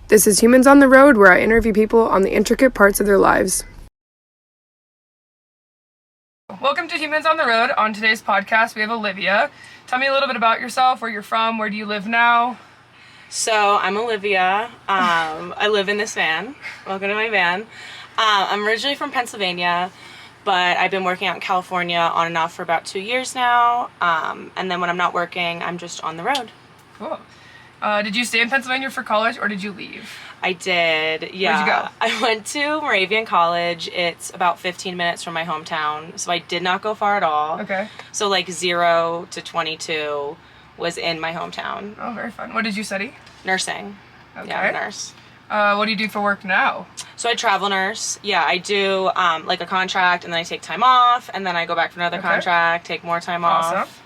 This is Humans on the Road, where I interview people on the intricate parts of their lives. Welcome to Humans on the Road. On today's podcast, we have Olivia. Tell me a little bit about yourself, where you're from, where do you live now? So, I'm Olivia. I live in this van. Welcome to my van. I'm originally from Pennsylvania, but I've been working out in California on and off for about 2 years now. And then when I'm not working, I'm just on the road. Cool. Did you stay in Pennsylvania for college, or did you leave? I did, yeah. Where'd you go? I went to Moravian College. It's about 15 minutes from my hometown, so I did not go far at all. Okay. So, 0 to 22 was in my hometown. Oh, very fun. What did you study? Nursing. Okay. Yeah, I'm a nurse. What do you do for work now? So I travel nurse. Yeah, I do a contract, and then I take time off, and then I go back for another contract, take more time off.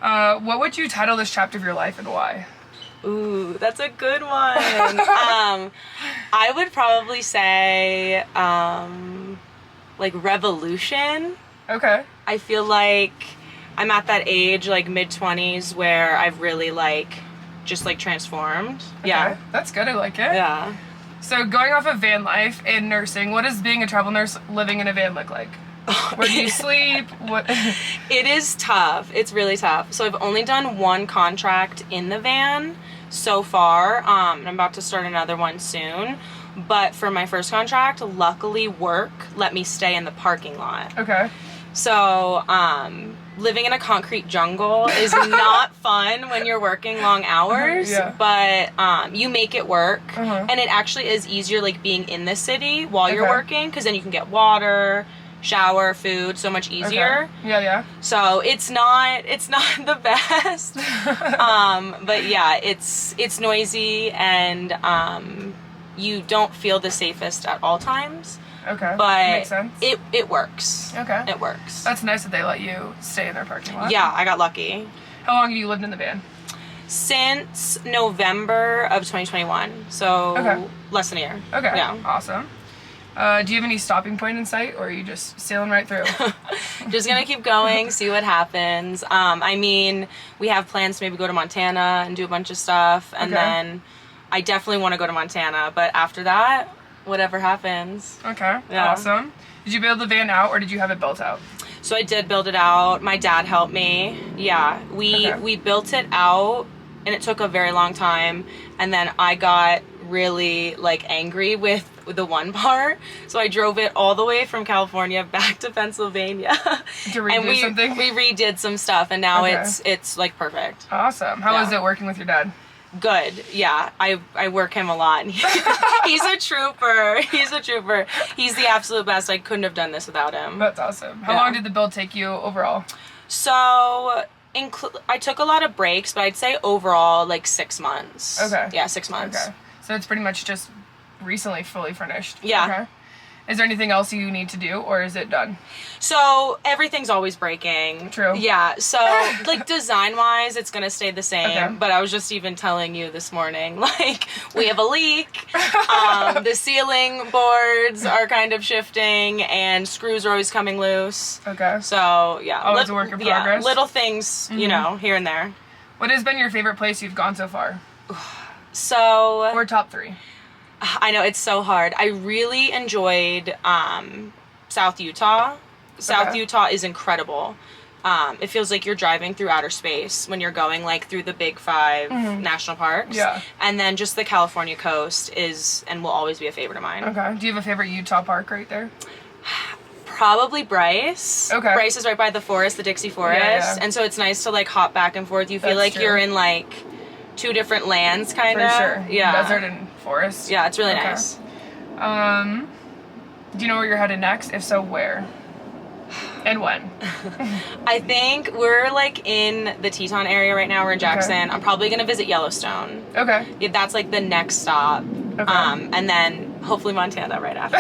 Awesome. What would you title this chapter of your life, and why? Ooh, that's a good one. I would probably say revolution. Okay. I feel like I'm at that age, mid-20s, where I've really just transformed. Okay. Yeah. That's good. I like it. Yeah. So going off of van life and nursing, what does being a travel nurse living in a van look like? Where do you sleep? What? It is tough. It's really tough. So I've only done one contract in the van so far. I'm about to start another one soon. But for my first contract, luckily work let me stay in the parking lot. Okay. So living in a concrete jungle is not fun when you're working long hours. Yeah. But you make it work. Uh-huh. And it actually is easier being in the city while you're Okay. working, because then you can get water, shower, food, so much easier. Okay. Yeah. So it's not the best. But yeah, it's noisy, and you don't feel the safest at all times. Okay. But Makes sense. it works. Okay. It works. That's nice that they let you stay in their parking lot. Yeah, I got lucky. How long have you lived in the van? Since November of 2021. So Okay. less than a year. Okay. Yeah. Awesome. Do you have any stopping point in sight, or are you just sailing right through? Just gonna keep going, see what happens. We have plans to maybe go to Montana and do a bunch of stuff, and Okay. then I definitely want to go to Montana, but after that, whatever happens. Okay. Yeah. Awesome. Did you build the van out, or did you have it built out? So I did build it out. My dad helped me. Yeah, Okay. we built it out, and it took a very long time, and then I got really angry with the one part, so I drove it all the way from California back to Pennsylvania To redo and we something? we redid some stuff, and now Okay. it's perfect. Awesome. How Yeah. was it working with your dad? Good. Yeah, I work him a lot. He's a trooper. He's the absolute best. I couldn't have done this without him. That's awesome. How Yeah. long did the build take you overall? So I took a lot of breaks, but I'd say overall 6 months. Okay. Yeah, 6 months. Okay. So it's pretty much just recently fully furnished. Yeah. Okay. Is there anything else you need to do, or is it done? So everything's always breaking. True. Yeah. So design wise, it's gonna stay the same. Okay. But I was just even telling you this morning, we have a leak. The ceiling boards are kind of shifting, and screws are always coming loose. Okay. So yeah. Always a work in progress. Little things, here and there. What has been your favorite place you've gone so far? So Or top 3? I know, it's so hard. I really enjoyed South Utah. South Okay. Utah is incredible. It feels like you're driving through outer space when you're going through the big 5 national parks. Yeah. And then just the California coast is and will always be a favorite of mine. Okay. Do you have a favorite Utah park right there? Probably Bryce. Okay. Bryce is right by the forest, the Dixie Forest. Yeah. And so it's nice to hop back and forth. You feel That's like true. you're in 2 different lands kind For of. sure. Yeah. Desert and forest. Yeah, it's really Okay. nice. Do you know where you're headed next? If so, where? And when? I think we're in the Teton area right now. We're in Jackson. I'm probably gonna visit Yellowstone. Okay. Yeah, that's the next stop. Okay. And then hopefully Montana right after.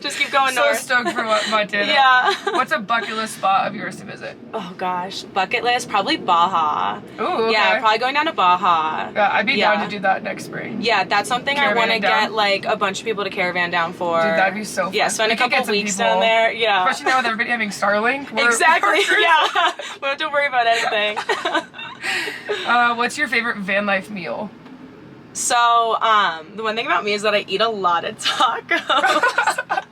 Just keep going So north. stoked for Montana. Yeah. What's a bucket list spot of yours to visit? Oh gosh, bucket list, probably Baja. Ooh, okay. Yeah, probably going down to Baja. Yeah, I'd be Yeah. down to do that next spring. Yeah, that's something I want to Caravanning down? get a bunch of people to caravan down for. Dude, that'd be so fun. Yeah, spend We a could couple get some weeks people- down there. Yeah. Especially now with everybody having Starlink. Exactly. we're- Yeah. We don't have to worry about anything. What's your favorite van life meal? So, the one thing about me is that I eat a lot of tacos.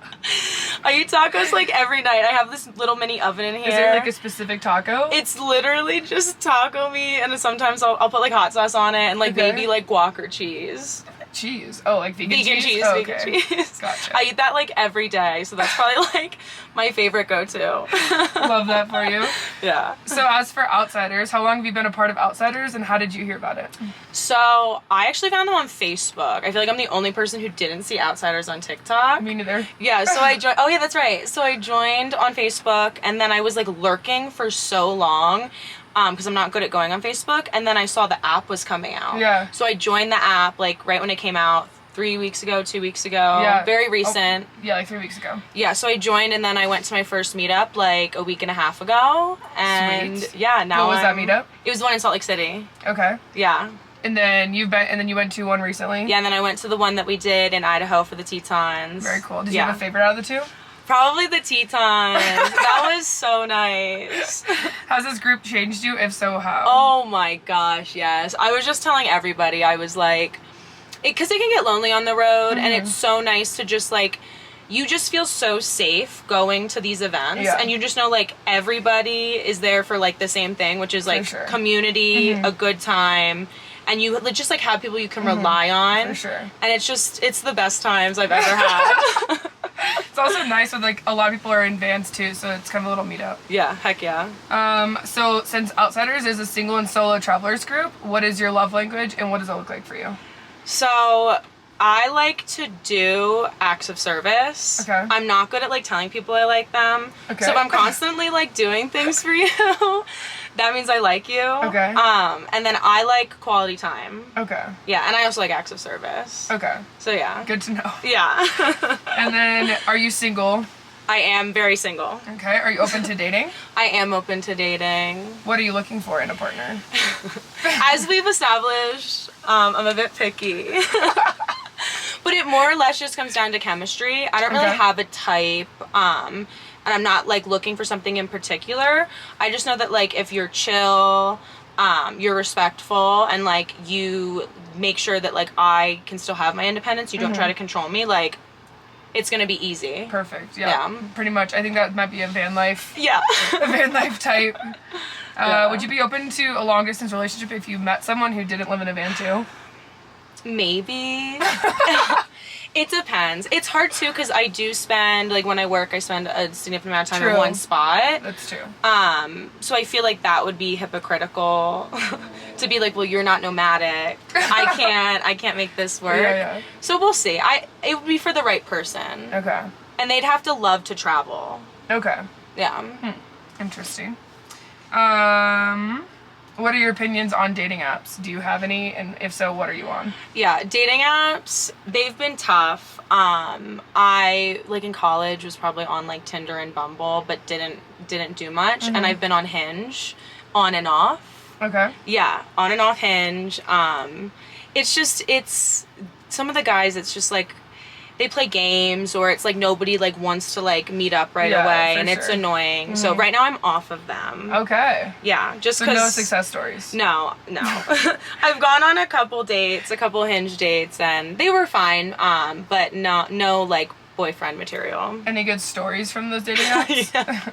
I eat tacos like every night. I have this little mini oven in here. Is there like a specific taco? It's literally just taco meat, and then sometimes I'll put like hot sauce on it and like maybe like guac or cheese. Cheese. Oh, like vegan cheese? Vegan cheese, oh, vegan okay. cheese. Gotcha. I eat that like every day, so that's probably like my favorite go-to. Love that for you. Yeah. So as for Outsiders, how long have you been a part of Outsiders and how did you hear about it? So I actually found them on Facebook. I feel like I'm the only person who didn't see Outsiders on TikTok. Me neither. Yeah, so I joined. Oh yeah, that's right. So I joined on Facebook, and then I was like lurking for so long. Because I'm not good at going on Facebook, and then I saw the app was coming out. Yeah. So I joined the app like right when it came out, 3 weeks ago, 2 weeks ago. Yeah. Very recent. Oh, yeah, like 3 weeks ago. Yeah, so I joined, and then I went to my first meetup like a week and a half ago, and Sweet. yeah, now What was that meetup? It was the one in Salt Lake City. Okay. Yeah. And then you went to one recently? Yeah, and then I went to the one that we did in Idaho for the Tetons. Very cool. Did you have a favorite out of the two? Probably the Tetons. That was so nice. Has this group changed you? If so, how? Oh my gosh, yes. I was just telling everybody, I was like, because it can get lonely on the road, and it's so nice to just like, you just feel so safe going to these events, and you just know like everybody is there for like the same thing, which is like community, a good time, and you just like have people you can rely on. For sure. And it's the best times I've ever had. It's also nice with like a lot of people are in vans too, so it's kind of a little meetup. Yeah, heck yeah. So since Outsiders is a single and solo travelers group, what is your love language and what does it look like for you? So I like to do acts of service. Okay. I'm not good at like telling people I like them. Okay. So if I'm constantly like doing things for you, that means I like you. Okay. And then I like quality time. Okay. Yeah, and I also like acts of service. Okay. So yeah. Good to know. Yeah. And then, are you single? I am very single. Okay. Are you open to dating? I am open to dating. What are you looking for in a partner? As we've established, I'm a bit picky. But it more or less just comes down to chemistry. I don't really have a type, and I'm not like looking for something in particular. I just know that like if you're chill, you're respectful, and like you make sure that like I can still have my independence, you don't try to control me, like it's gonna be easy. Perfect. Yeah. Pretty much. I think that might be a van life. Yeah. A van life type. Would you be open to a long distance relationship if you met someone who didn't live in a van too? Maybe. It depends. It's hard too because I do spend, like when I work, I spend a significant amount of time in one spot. That's true. So I feel like that would be hypocritical to be like, well, you're not nomadic. I can't make this work. Yeah. So we'll see. It would be for the right person. Okay. And they'd have to love to travel. Okay. Yeah. Interesting. What are your opinions on dating apps? Do you have any? And if so, what are you on? Yeah, dating apps, they've been tough. I, like in college, was probably on like Tinder and Bumble, but didn't do much. And I've been on Hinge, on and off. Okay. Yeah, on and off Hinge. It's some of the guys, it's just like, they play games, or it's like nobody like wants to like meet up right away, and it's annoying. So right now I'm off of them. Okay. Yeah, just so because. No success stories. No. I've gone on a couple Hinge dates, and they were fine. But no like boyfriend material. Any good stories from those dating apps? Yeah.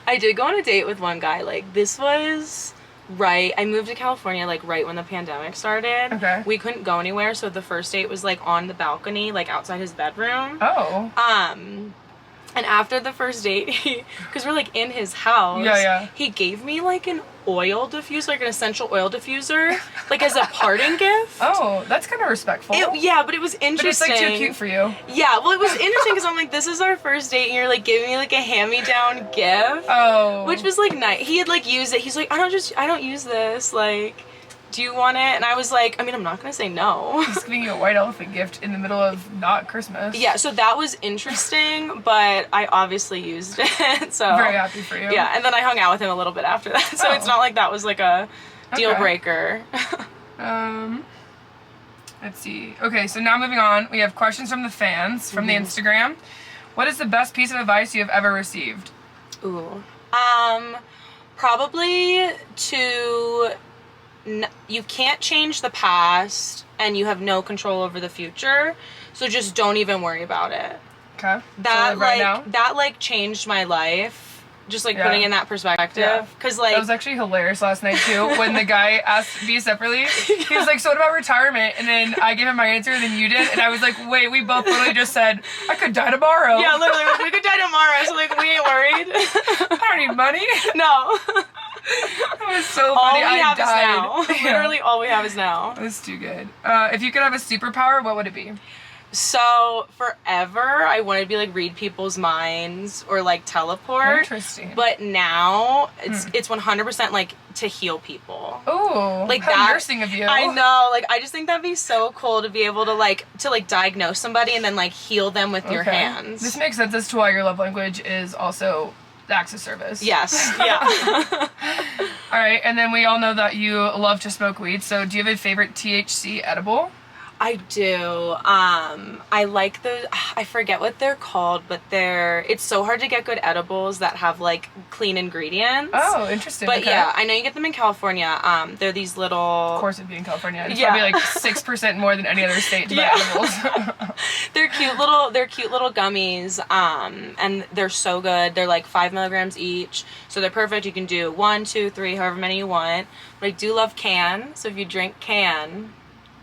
I did go on a date with one guy. Like this was. Right, I moved to California like right when the pandemic started. Okay. We couldn't go anywhere, so the first date was like on the balcony, like outside his bedroom. Oh. And after the first date, because we're like in his house, he gave me like an oil diffuser, like an essential oil diffuser, like as a parting gift. Oh, that's kind of respectful. Yeah, but it was interesting. But it's like too cute for you. Yeah, well, it was interesting because I'm like, this is our first date, and you're like giving me like a hand-me-down gift. Oh. Which was like nice. He had like used it. He's like, I don't use this. Like, do you want it? And I was like, I mean, I'm not gonna say no. He's giving you a white elephant gift in the middle of not Christmas. Yeah, so that was interesting, but I obviously used it. So very happy for you. Yeah, and then I hung out with him a little bit after that. So it's not like that was like a deal breaker. Let's see. Okay, so now moving on, we have questions from the fans from the Instagram. What is the best piece of advice you have ever received? Ooh. Probably to you can't change the past and you have no control over the future. So just don't even worry about it. Okay. That so right now? that like changed my life. Just like putting in that perspective. Yeah. Cause like that was actually hilarious last night too when the guy asked me separately. He was like, so what about retirement? And then I gave him my answer and then you did. And I was like, wait, we both literally just said, I could die tomorrow. Yeah, literally, we could die tomorrow, so like we ain't worried. I don't need money. No. That was so All funny. we I have died. is now. Literally all we have is now. That's too good. If you could have a superpower, what would it be? So forever, I wanted to be like read people's minds or like teleport. Interesting. But now it's 100% like to heal people. Ooh, like how that. nursing of you. I know. Like I just think that'd be so cool to be able to diagnose somebody and then like heal them with your hands. This makes sense as to why your love language is also acts of service. Yes. Yeah. All right, and then we all know that you love to smoke weed. So do you have a favorite THC edible? I do. I like those. I forget what they're called, but it's so hard to get good edibles that have like clean ingredients. Oh, interesting. But okay. yeah, I know you get them in California. They're these little. Of course, it'd be in California. It's probably like 6% more than any other state to buy edibles. They're cute little gummies. And they're so good. They're like 5 milligrams each, so they're perfect. You can do 1, 2, 3, however many you want. But I do love can. So if you drink can.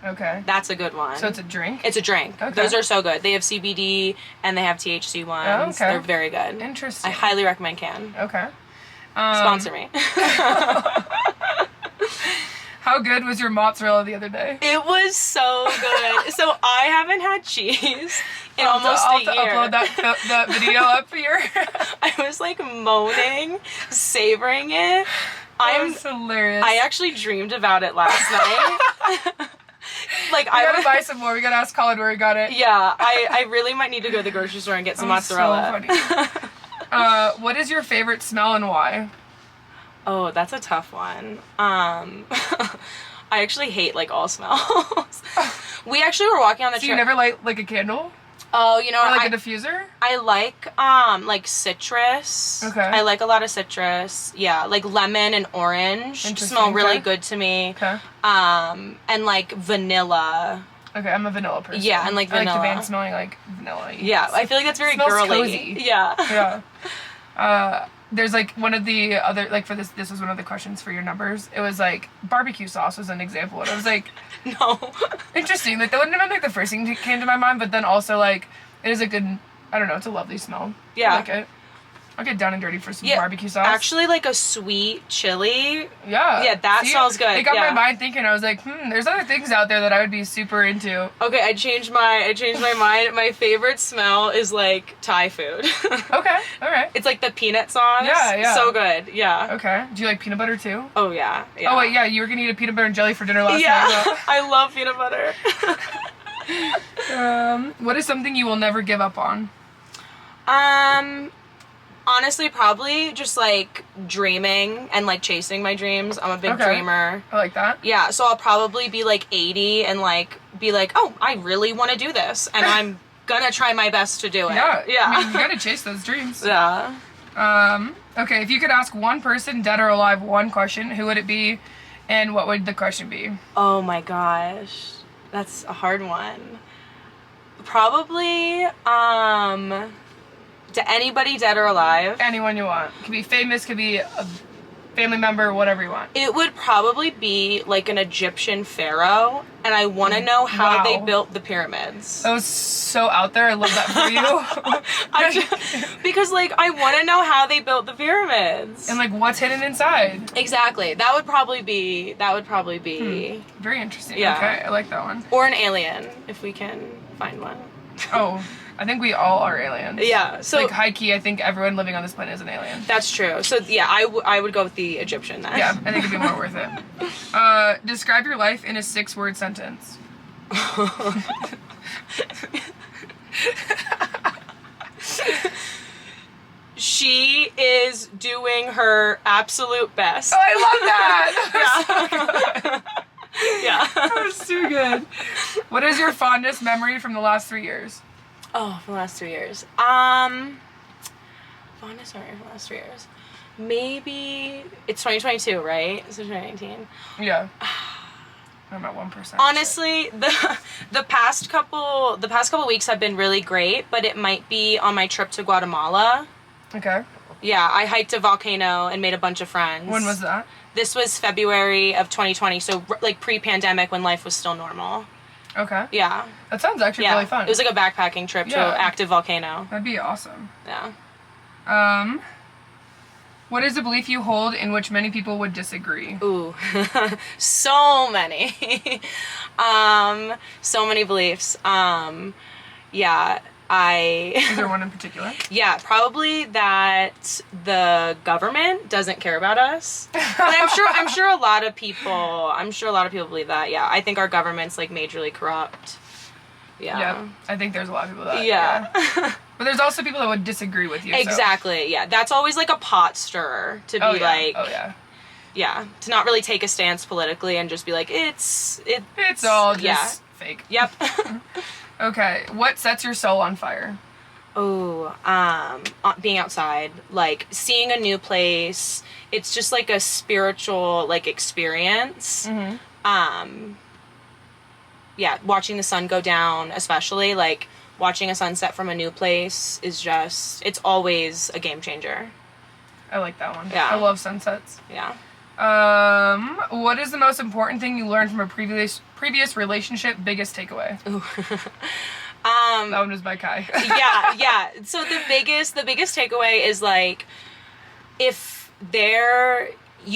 Okay. That's a good one. So it's a drink? It's a drink. Okay. Those are so good. They have CBD and they have THC ones. Oh, okay. They're very good. Interesting. I highly recommend can. Okay. Sponsor me. How good was your mozzarella the other day? It was so good. So I haven't had cheese in almost I'll a year. upload that video up here. I was like moaning, savoring it. That was hilarious. I actually dreamed about it last night. Like we gotta buy some more. We gotta ask Colin where he got it. Yeah, I really might need to go to the grocery store and get some mozzarella. So funny. What is your favorite smell and why? Oh, that's a tough one. I actually hate like all smells. We actually were walking on the So you never light like a candle? Oh, you know, or like a diffuser? I like citrus. Okay. I like a lot of citrus. Yeah, like lemon and orange smell really good to me. Okay. And like vanilla. Okay, I'm a vanilla person. Yeah, and like vanilla. I like the van smelling like vanilla. Yeah, I feel like that's very smells girly. Cozy. Yeah. Yeah. There's like one of the other, like for this was one of the questions for your numbers. It was like barbecue sauce was an example. And I was like, no. Interesting. Like that wouldn't have been like the first thing that came to my mind, but then also like it is a good, I don't know, it's a lovely smell. Yeah. I like it. I'll get down and dirty for some barbecue sauce. Actually, like a sweet chili. Yeah. Yeah, that smells good. It got my mind thinking. I was like, there's other things out there that I would be super into. Okay, I changed my mind. My favorite smell is like Thai food. Okay, all right. It's like the peanut sauce. Yeah. So good. Yeah. Okay. Do you like peanut butter too? Oh yeah. Oh wait, yeah. You were gonna eat a peanut butter and jelly for dinner last night. Yeah. I love peanut butter. What is something you will never give up on? Honestly, probably just like dreaming and like chasing my dreams. I'm a big dreamer. I like that. Yeah, so I'll probably be like 80 and like be like, oh, I really want to do this, and I'm gonna try my best to do it. Yeah. I mean, you gotta chase those dreams. Yeah. Okay, if you could ask one person, dead or alive, one question, who would it be, and what would the question be? Oh my gosh, that's a hard one. Probably, to anybody dead or alive. Anyone you want. Could be famous, could be a family member, whatever you want. It would probably be like an Egyptian pharaoh, and I want to know how they built the pyramids. That was so out there. I love that for you. Because like I want to know how they built the pyramids. And like what's hidden inside. Exactly. That would probably be very interesting. Yeah. Okay, I like that one. Or an alien, if we can find one. Oh, I think we all are aliens. Yeah. So like high key, I think everyone living on this planet is an alien. That's true. So yeah, I would go with the Egyptian then. Yeah, I think it'd be more worth it. Describe your life in a 6-word sentence. She is doing her absolute best. Oh, I love that. Yeah. That was too good. What is your fondest memory from the last 3 years? Oh, from the last 3 years. Fondest memory from the last 3 years. Maybe it's 2022, right? So 2019. Yeah. I'm at 1%. Honestly, the past couple weeks have been really great, but it might be on my trip to Guatemala. Okay. Yeah, I hiked a volcano and made a bunch of friends. When was that? This was February of 2020, so like pre-pandemic when life was still normal. Okay. Yeah. That sounds actually really fun. It was like a backpacking trip to an active volcano. That'd be awesome. Yeah. What is a belief you hold in which many people would disagree? Ooh. So many. So many beliefs. Yeah. Is there one in particular? Yeah, probably that the government doesn't care about us. But I'm sure a lot of people believe that. Yeah, I think our government's like majorly corrupt. Yeah. I think there's a lot of people that. Yeah. But there's also people that would disagree with you. Exactly. So. Yeah, that's always like a pot stirrer to be like. Oh yeah. Yeah, to not really take a stance politically and just be like it's all just fake. Yep. Okay, what sets your soul on fire? Oh, being outside, like seeing a new place. It's just like a spiritual like experience. Mm-hmm. Yeah, watching the sun go down, especially like watching a sunset from a new place is just, it's always a game changer. I like that one. Yeah. I love sunsets. Yeah. What is the most important thing you learned from a previous relationship? Biggest takeaway? Ooh. That one was by Kai. Yeah. So the biggest takeaway is like, you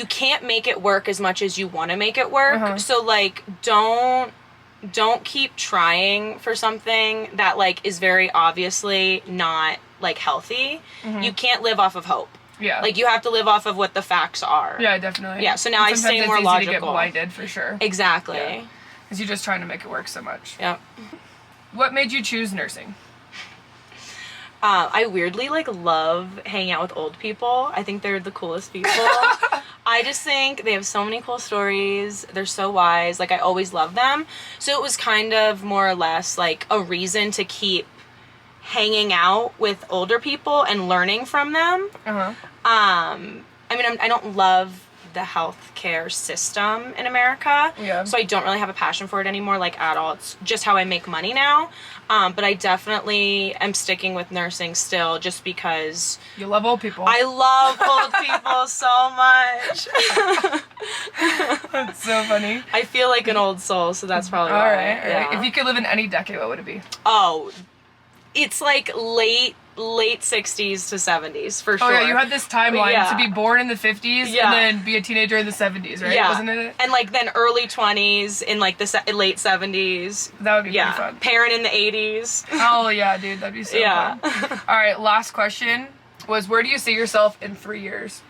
can't make it work as much as you want to make it work. Uh-huh. So like, don't keep trying for something that like is very obviously not like healthy. Mm-hmm. You can't live off of hope. Yeah. Like, you have to live off of what the facts are. Yeah, definitely. Yeah, so now I stay more logical. Sometimes it's easy to get blinded, for sure. Exactly. Because you're just trying to make it work so much. Yep. What made you choose nursing? I weirdly, like, love hanging out with old people. I think they're the coolest people. I just think they have so many cool stories. They're so wise. Like, I always love them. So it was kind of more or less, like, a reason to keep hanging out with older people and learning from them. Uh-huh. I mean, I don't love the healthcare system in America. Yeah. So I don't really have a passion for it anymore, like, at all. It's just how I make money now. But I definitely am sticking with nursing still just because... You love old people. I love old people so much. That's so funny. I feel like an old soul, so that's probably why. All right. If you could live in any decade, what would it be? Oh... It's like late 60s to 70s, for sure. Oh, yeah, you had this timeline to be born in the 50s and then be a teenager in the 70s, right? Yeah. Wasn't it? And, like, then early 20s in, like, the late 70s. That would be pretty fun. Parent in the 80s. Oh, yeah, dude, that'd be so fun. All right, last question was, where do you see yourself in 3 years?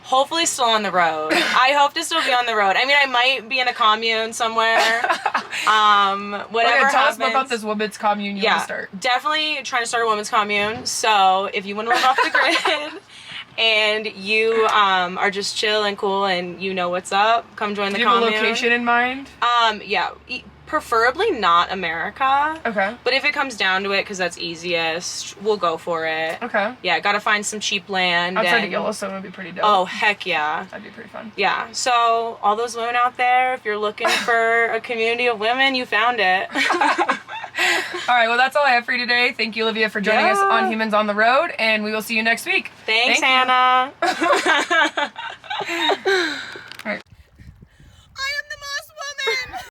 Hopefully still on the road. I hope to still be on the road. I mean, I might be in a commune somewhere. Whatever tell happens. us more about this women's commune you want to start. Definitely trying to start a women's commune. So if you want to live off the grid and you are just chill and cool and you know what's up, come join the commune. Do you have a location in mind? Yeah. Preferably not America. Okay. But if it comes down to it, because that's easiest, we'll go for it. Okay. Yeah, gotta find some cheap land. Outside of Yellowstone would be pretty dope. Oh, heck yeah. That'd be pretty fun. Yeah, so all those women out there, if you're looking for a community of women, you found it. All right, well, that's all I have for you today. Thank you, Olivia, for joining us on Humans on the Road, and we will see you next week. Thanks, Hannah.